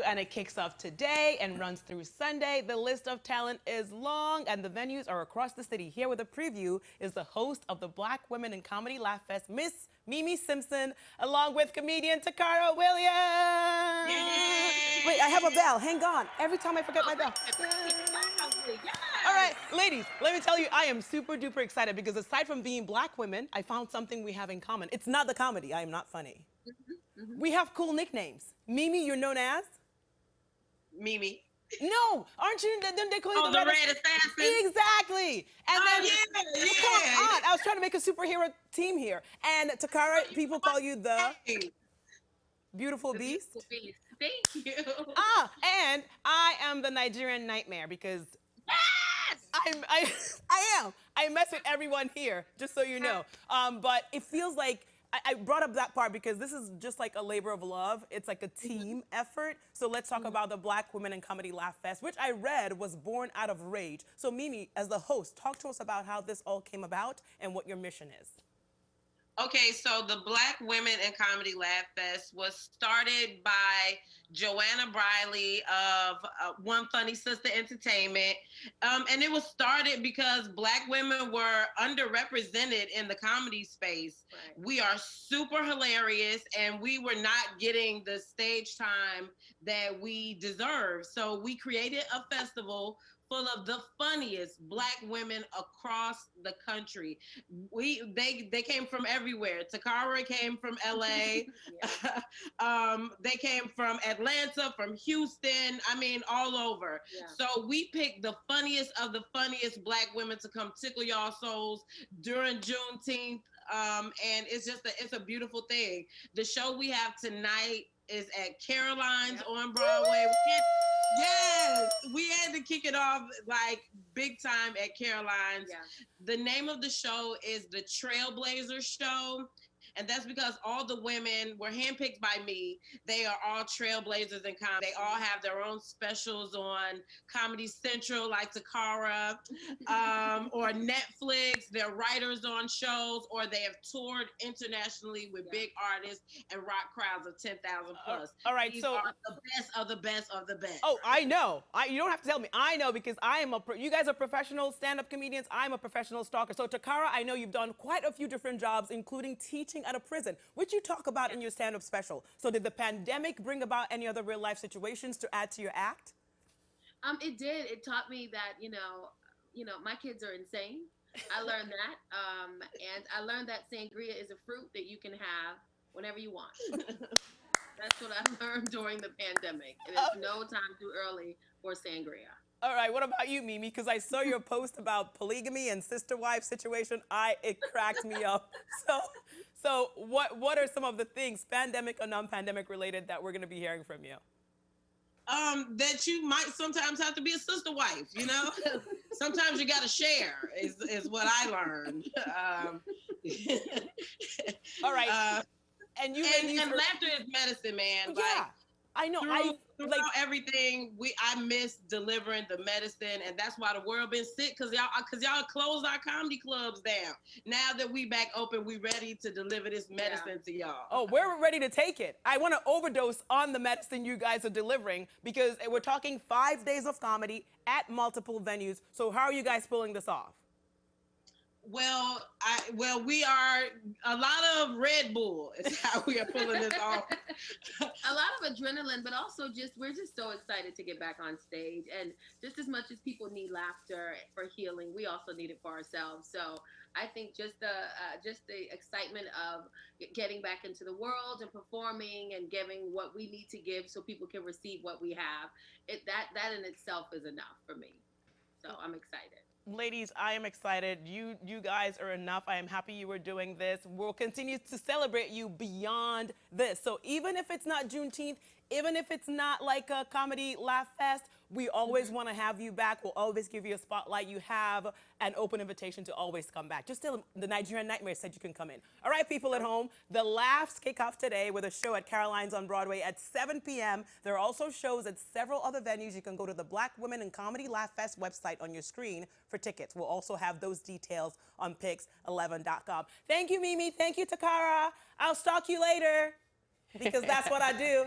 and it kicks off today and runs through Sunday. The list of talent is long, and the venues are across the city. Here with a preview is the host of the Black Women in Comedy Laff Fest, Miss Meme Simpson, along with comedian Tacarra Williams. Wait, I have a bell. Hang on. Every time I forget my bell. All right, ladies, let me tell you, I am super duper excited because aside from being Black women, I found something we have in common. It's not the comedy. I am not funny. We have cool nicknames. Mimi, you're known as? Mimi. No, aren't you? Don't they call you the red assassin? Exactly. And then, yeah. Come on, I was trying to make a superhero team here. And Tacarra, people call you the Beautiful Beast. Beautiful Beast. Thank you. And I am the Nigerian Nightmare because yes! I am. I mess with everyone here, just so you know. But it feels like I brought up that part because this is just like a labor of love. It's like a team effort. So let's talk about the Black Women in Comedy Laff Fest, which I read was born out of rage. So Mimi, as the host, talk to us about how this all came about and what your mission is. Okay, so the Black Women in Comedy Laff Fest was started by Joanna Briley of One Funny Sister Entertainment. And it was started because Black women were underrepresented in the comedy space. Right. We are super hilarious and we were not getting the stage time that we deserve. So we created a festival full of the funniest Black women across the country. They came from everywhere. Tacarra came from LA. They came from Atlanta, from Houston. I mean, all over. Yeah. So we picked the funniest of the funniest Black women to come tickle y'all souls during Juneteenth. And it's just it's a beautiful thing. The show we have tonight is at Caroline's on Broadway. Yes, we had to kick it off like big time at Caroline's. Yeah. The name of the show is the Trailblazer Show. And that's because all the women were handpicked by me. They are all trailblazers in comedy. They all have their own specials on Comedy Central, like Tacarra, or Netflix. They're writers on shows, or they have toured internationally with big artists and rock crowds of 10,000 plus. All right, These so are the best of the best of the best. Oh, I know. You don't have to tell me. I know because I am you guys are professional stand-up comedians. I'm a professional stalker. So Tacarra, I know you've done quite a few different jobs, including teaching at a prison, which you talk about in your stand-up special. So did the pandemic bring about any other real-life situations to add to your act? It did. It taught me that, you know, my kids are insane. I learned that. And I learned that sangria is a fruit that you can have whenever you want. That's what I learned during the pandemic. And it's no time too early for sangria. All right, what about you, Mimi? Because I saw your post about polygamy and sister-wife situation. It cracked me up. So what are some of the things, pandemic or non-pandemic related, that we're going to be hearing from you? That you might sometimes have to be a sister wife, you know? Sometimes you got to share is what I learned. All right. And laughter is medicine, man. Yeah. Like, I know. Throughout everything, I miss delivering the medicine, and that's why the world been sick, cause y'all closed our comedy clubs down. Now that we back open, we ready to deliver this medicine to y'all. Oh, we're ready to take it. I want to overdose on the medicine you guys are delivering because we're talking 5 days of comedy at multiple venues. So how are you guys pulling this off? Well, we are a lot of Red Bull is how we are pulling this off. A lot of adrenaline, but also we're just so excited to get back on stage. And just as much as people need laughter for healing, we also need it for ourselves. So I think just the excitement of getting back into the world and performing and giving what we need to give so people can receive what we have, that in itself is enough for me. So I'm excited. Ladies, I am excited. You guys are enough. I am happy you were doing this. We'll continue to celebrate you beyond this. So even if it's not Juneteenth, even if it's not like a Comedy Laff Fest, we always want to have you back. We'll always give you a spotlight. You have an open invitation to always come back. Just tell them the Nigerian Nightmare said you can come in. All right, people at home, the Laughs kick off today with a show at Caroline's on Broadway at 7 p.m. There are also shows at several other venues. You can go to the Black Women in Comedy Laff Fest website on your screen for tickets. We'll also have those details on pix11.com. Thank you, Mimi. Thank you, Tacarra. I'll stalk you later because that's what I do.